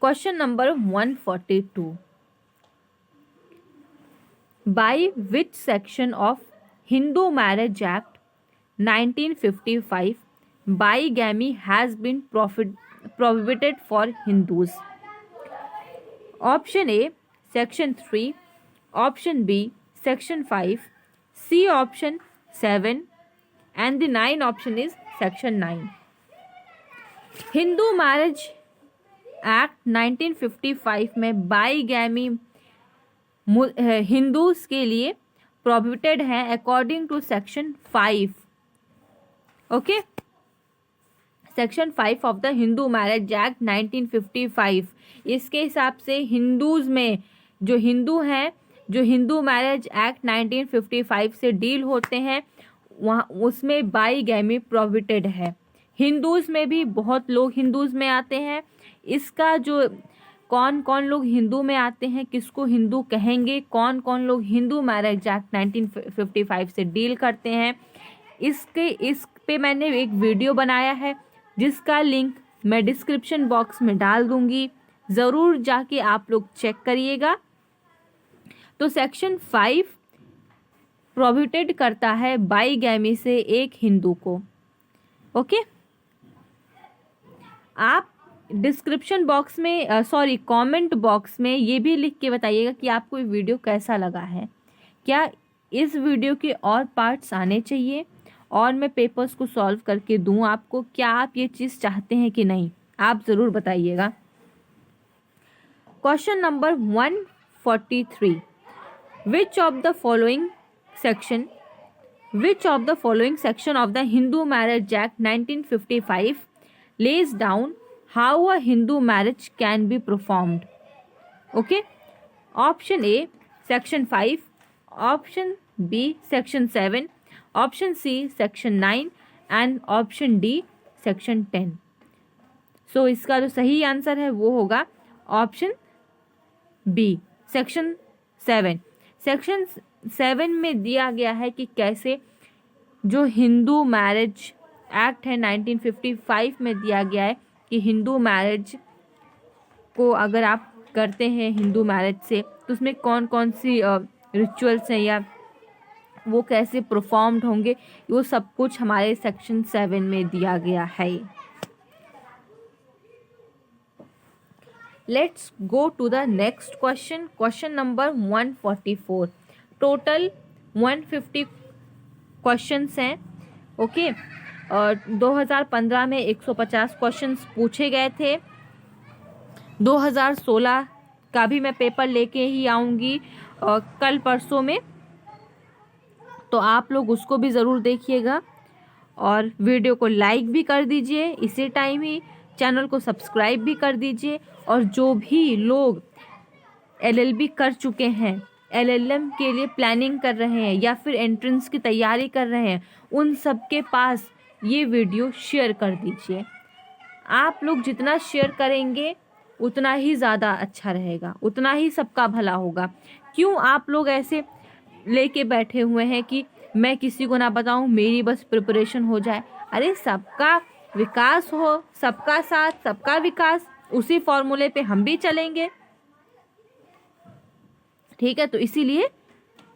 Question number 142. By which section of Hindu Marriage Act 1955 bigamy has been prohibited for Hindus? Option A Section 3, Option B Section 5, C Option 7, and the 9 option is Section 9. Hindu Marriage act 1955 में bigamy Hindus के लिए prohibited है according to section 5। Okay, section 5 of the Hindu marriage act 1955, इसके हिसाब से Hindus में जो हिंदू हैं, जो हिंदू मैरिज एक्ट 1955 से डील होते हैं, वहाँ उसमें बाईगैमी प्रोहिबिटेड है। हिंदूज में भी बहुत लोग हिंदूज में आते हैं। इसका जो कौन कौन लोग हिंदू में आते हैं, किसको हिंदू कहेंगे, कौन कौन लोग हिंदू मैरिज एक्ट 1955 से डील करते हैं, इस पे मैंने एक वीडियो बनाया है जिसका लिंक मैं डिस्क्रिप्शन बॉक्स में डाल दूंगी, ज़रूर जाके आप लोग चेक करिएगा। तो सेक्शन 5 प्रोहिबिटेड करता है बाईगैमी से एक हिंदू को। ओके, आप डिस्क्रिप्शन बॉक्स में कमेंट बॉक्स में ये भी लिख के बताइएगा कि आपको ये वीडियो कैसा लगा है। क्या इस वीडियो के और पार्ट्स आने चाहिए और मैं पेपर्स को सॉल्व करके दूं आपको? क्या आप ये चीज़ चाहते हैं कि नहीं? आप ज़रूर बताइएगा। Question number 143, which of the following section of the Hindu marriage act 1955 lays down how a Hindu marriage can be performed? Okay, option A section 5, option B section 7, option C section 9, and option D section 10. So इसका जो सही answer है वो होगा option B section 7। Section 7 में दिया गया है कि कैसे जो हिंदू मैरिज एक्ट है 1955 में दिया गया है कि हिंदू मैरिज को अगर आप करते हैं हिंदू मैरिज से, तो उसमें कौन कौन सी रिचुअल्स हैं या वो कैसे परफॉर्म्ड होंगे, वो सब कुछ हमारे सेक्शन 7 में दिया गया है। Let's go to the next question. Question number 144. Total 150 questions हैं. ओके. और 2015 में 150 क्वेश्चंस पूछे गए थे. 2016 का भी मैं पेपर लेके ही आऊँगी कल परसों में, तो आप लोग उसको भी ज़रूर देखिएगा और वीडियो को लाइक भी कर दीजिए. इसी टाइम ही चैनल को सब्सक्राइब भी कर दीजिए. और जो भी लोग LLB कर चुके हैं, LLM के लिए प्लानिंग कर रहे हैं या फिर एंट्रेंस की तैयारी कर रहे हैं, उन सब के पास ये वीडियो शेयर कर दीजिए. आप लोग जितना शेयर करेंगे उतना ही ज़्यादा अच्छा रहेगा, उतना ही सबका भला होगा. क्यों आप लोग ऐसे लेके बैठे हुए हैं कि मैं किसी को ना बताऊं, मेरी बस प्रिपरेशन हो जाए? अरे सबका विकास हो, सबका साथ सबका विकास, उसी फॉर्मूले पे हम भी चलेंगे. ठीक है, तो इसीलिए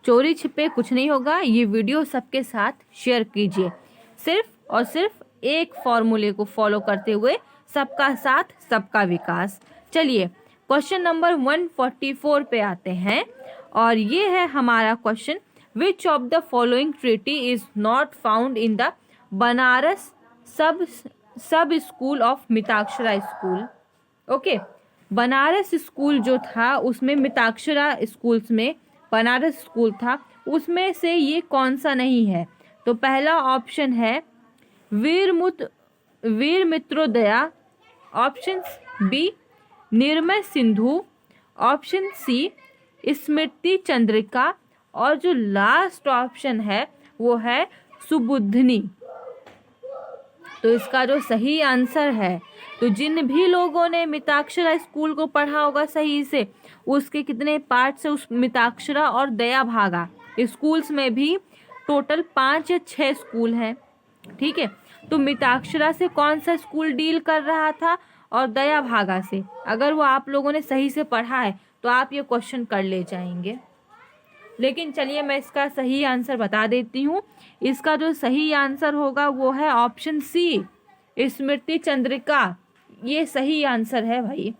चोरी छिपे कुछ नहीं होगा. ये वीडियो सबके साथ शेयर कीजिए, सिर्फ और सिर्फ एक फॉर्मूले को फॉलो करते हुए, सबका साथ सबका विकास. चलिए क्वेश्चन नंबर 144 पे आते हैं और ये है हमारा question. Which of the following treaty is not found in the Banaras sub school of Mitakshara school. Okay, Banaras school जो था उसमें मिताक्षरा स्कूल्स में बनारस स्कूल था, उसमें से ये कौन सा नहीं है? तो पहला ऑप्शन है Viramitrodaya, option B Nirnaya Sindhu, option C Smriti Chandrika, और जो लास्ट ऑप्शन है वो है सुबुद्धनी. तो इसका जो सही आंसर है, तो जिन भी लोगों ने मिताक्षरा स्कूल को पढ़ा होगा सही से, उसके कितने पार्ट से उस मिताक्षरा और दया भागा स्कूल्स में भी टोटल 5 या 6 स्कूल हैं. ठीक है, तो मिताक्षरा से कौन सा स्कूल डील कर रहा था और दया भागा से, अगर वो आप लोगों ने सही से पढ़ा है तो आप ये क्वेश्चन कर ले जाएंगे. लेकिन चलिए मैं इसका सही आंसर बता देती हूँ. इसका जो सही आंसर होगा वो है ऑप्शन सी स्मृति चंद्रिका. ये सही आंसर है भाई.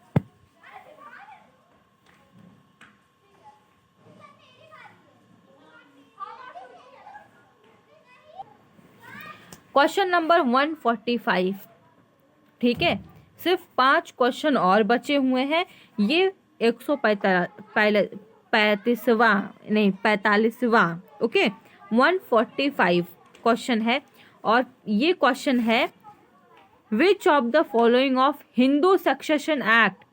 Question number 145. ठीक है, सिर्फ 5 क्वेश्चन और बचे हुए हैं. ये 145वां ओके 145 क्वेश्चन है. और ये क्वेश्चन है विच of the following of Hindu succession act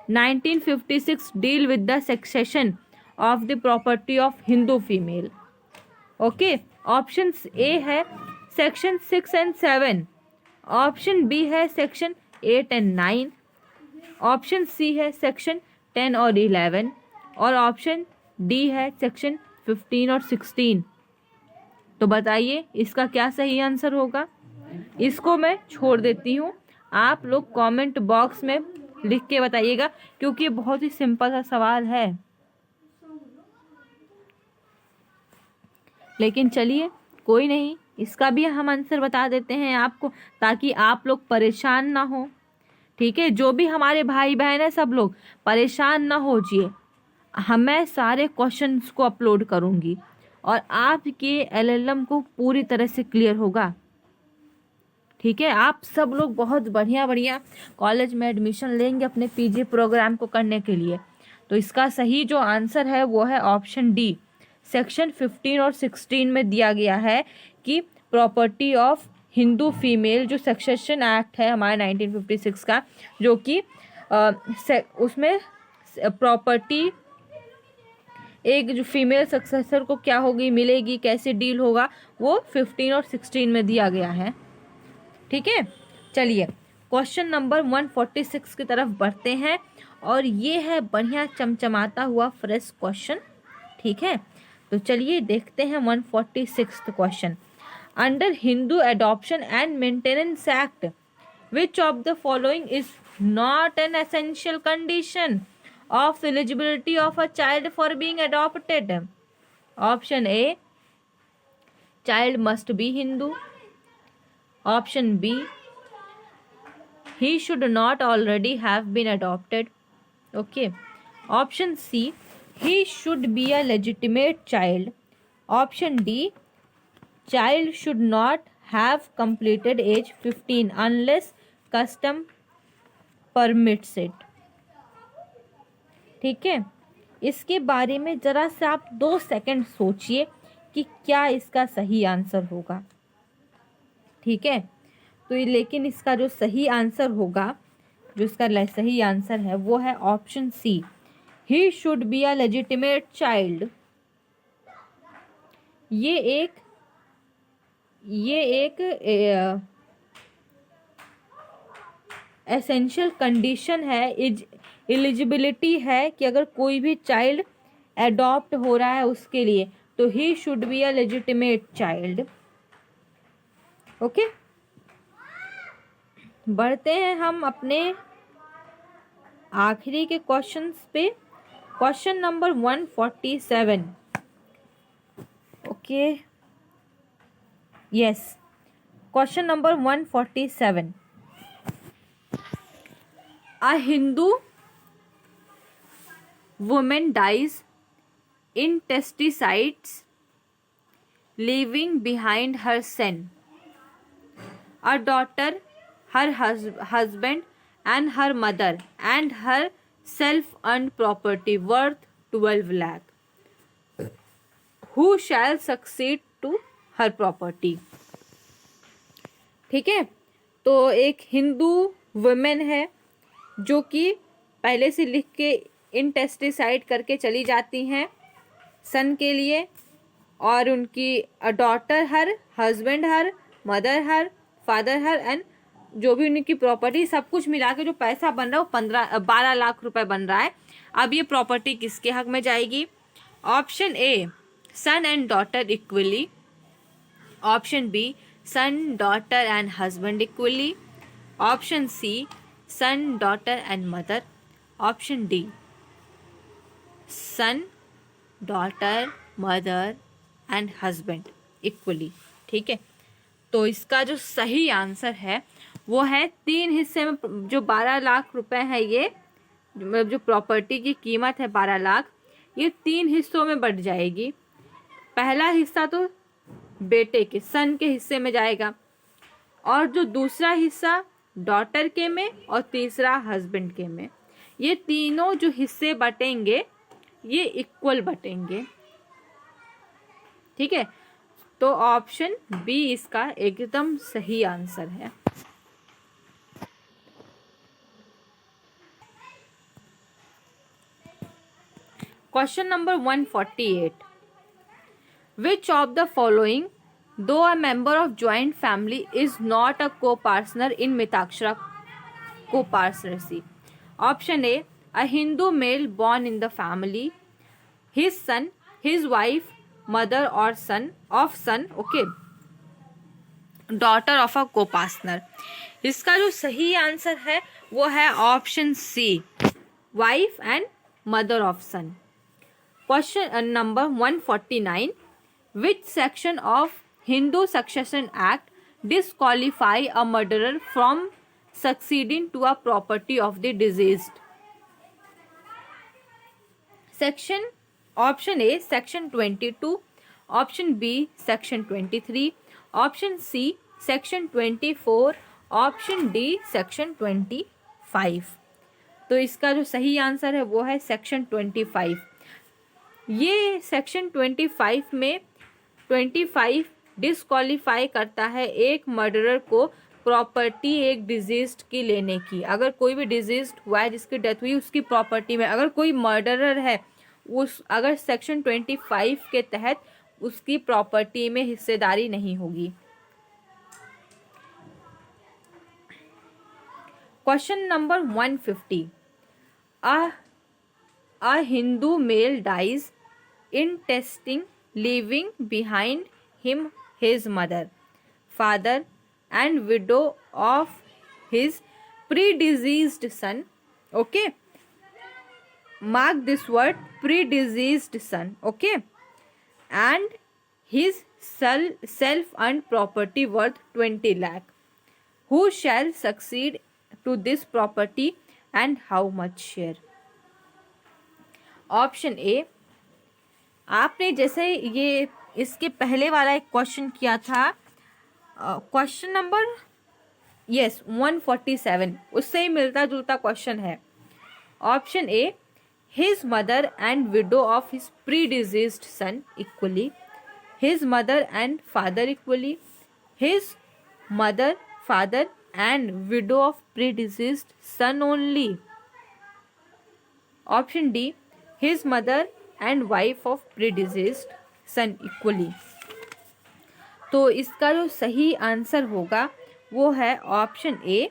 1956 deal with the succession of the property of Hindu female. Okay, option ए है सेक्शन 6 एंड 7, ऑप्शन बी है सेक्शन 8 एंड 9, ऑप्शन सी है सेक्शन 10 और 11, और ऑप्शन डी है सेक्शन 15 और 16. तो बताइए इसका क्या सही आंसर होगा? इसको मैं छोड़ देती हूँ, आप लोग कमेंट बॉक्स में लिख के बताइएगा, क्योंकि ये बहुत ही सिंपल सा सवाल है. लेकिन चलिए कोई नहीं, इसका भी हम आंसर बता देते हैं आपको, ताकि आप लोग परेशान ना हो. ठीक है, जो भी हमारे भाई बहन है सब लोग परेशान ना हो जिए. मैं सारे क्वेश्चंस को अपलोड करूँगी और आपके LLM को पूरी तरह से क्लियर होगा. ठीक है, आप सब लोग बहुत बढ़िया बढ़िया कॉलेज में एडमिशन लेंगे अपने PG प्रोग्राम को करने के लिए. तो इसका सही जो आंसर है वो है ऑप्शन डी. सेक्शन 15 और 16 में दिया गया है कि प्रॉपर्टी ऑफ हिंदू फीमेल जो सक्सेशन एक्ट है हमारे 1956 का, जो कि उसमें प्रॉपर्टी एक जो फीमेल सक्सेसर को क्या होगी, मिलेगी, कैसे डील होगा, वो 15 और 16 में दिया गया है. ठीक है, चलिए क्वेश्चन नंबर 146 की तरफ बढ़ते हैं और ये है बढ़िया चमचमाता हुआ फ्रेश क्वेश्चन. ठीक है, तो चलिए देखते हैं 146 question. Under Hindu adoption and maintenance act which of the following is not an essential condition of eligibility of a child for being adopted? Option A, child must be Hindu. Option B, he should not already have been adopted. Okay. Option C, he should be a legitimate child. Option D, child should not have completed age 15 unless custom permits it. ठीक है, इसके बारे में ज़रा सा आप 2 second सोचिए कि क्या इसका सही आंसर होगा. ठीक है, तो लेकिन इसका जो सही आंसर होगा, जो इसका सही आंसर है वो है option C, he should be a legitimate child. ये एक एसेंशियल कंडीशन है, एलिजिबिलिटी है कि अगर कोई भी चाइल्ड एडॉप्ट हो रहा है उसके लिए, तो ही should be a legitimate child. Okay, बढ़ते हैं हम अपने आखिरी के क्वेश्चंस पे. Question number 147. Okay, yes, question number 147. A Hindu woman dies intesticides, leaving behind her son, a daughter, her husband, and her mother, and her self-earned property worth 12 lakh. Who shall succeed to her property? ठीक है, तो एक Hindu women है जो कि पहले से लिख के इंटेस्टिसाइड करके चली जाती हैं सन के लिए, और उनकी daughter her, husband her, mother her, father her, and जो भी उनकी प्रॉपर्टी, सब कुछ मिला के जो पैसा बन रहा है वो 12 लाख रुपए बन रहा है. अब ये प्रॉपर्टी किसके हक में जाएगी? Option A, son and daughter equally. Option B, son, daughter and husband equally. Option C, son, daughter and mother. Option D, son, daughter, mother and husband equally. ठीक है, तो इसका जो सही आंसर है वो है 3 हिस्से में. जो 12 लाख रुपए है, ये जो प्रॉपर्टी की कीमत है 12 लाख, ये 3 हिस्सों में बढ़ जाएगी. पहला हिस्सा तो बेटे के, सन के हिस्से में जाएगा, और जो दूसरा हिस्सा डॉटर के में, और तीसरा हस्बैंड के में. ये तीनों जो हिस्से बटेंगे ये इक्वल बटेंगे. ठीक है, तो ऑप्शन बी इसका एकदम सही आंसर है. Question number 148. Which of the following, though a member of joint family, is not a co-partner in Mitakshara co-partnership? Option A, a Hindu male born in the family, his son, his wife, mother or son, okay, daughter of a co-partner. इसका जो सही answer है वो है option C, wife and mother of son. Question number 149. Which section of Hindu Succession Act disqualify a murderer from succeeding to a property of the deceased? Section, option A, section 22. Option B, section 23. Option C, section 24. Option D, section 25. तो इसका जो सही answer है वो है section 25. ये section 25 में 25 disqualify करता है एक मर्डरर को प्रॉपर्टी एक डिजीज्ड की लेने की. अगर कोई भी डिजीज्ड हुआ है, जिसकी डेथ हुई, उसकी प्रॉपर्टी में अगर कोई मर्डरर है, उस अगर सेक्शन 25 के तहत उसकी प्रॉपर्टी में हिस्सेदारी नहीं होगी. Question number 150. A Hindu male dies intesting, leaving behind him his mother, father, and widow of his predeceased son. Okay, mark this word, predeceased son. Okay, and his self-earned property worth 20 lakh. Who shall succeed to this property and how much share? Option A, आपने जैसे ये इसके पहले वाला एक question किया था, question number 147, उससे ही मिलता जुलता क्वेश्चन है। Option A, his mother and widow of his predeceased son equally, his mother and father equally, his mother, father and widow of predeceased son only. Option D, his mother and wife of predeceased son equally. तो इसका जो सही answer होगा वो है option A,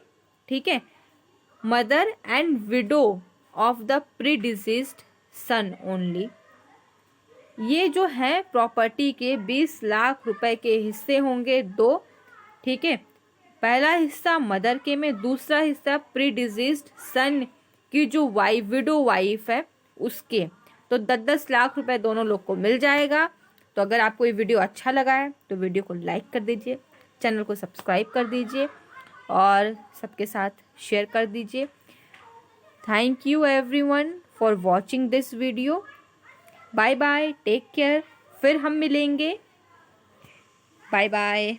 ठीक है, mother and widow of the predeceased son only. ये जो है प्रॉपर्टी के 20 लाख रुपए के हिस्से होंगे दो, ठीक है, पहला हिस्सा मदर के में, दूसरा हिस्सा प्रीडिजीज्ड सन की जो विडो वाइफ है उसके। तो 10-10 लाख रुपए दोनों लोग को मिल जाएगा। तो अगर आपको ये वीडियो अच्छा लगा है तो वीडियो को लाइक कर दीजिए, चैनल को सब्सक्राइब कर दीजिए और सबके साथ शेयर कर दीजिए। Thank you everyone for watching this video. Bye bye, take care, फिर हम मिलेंगे। Bye bye.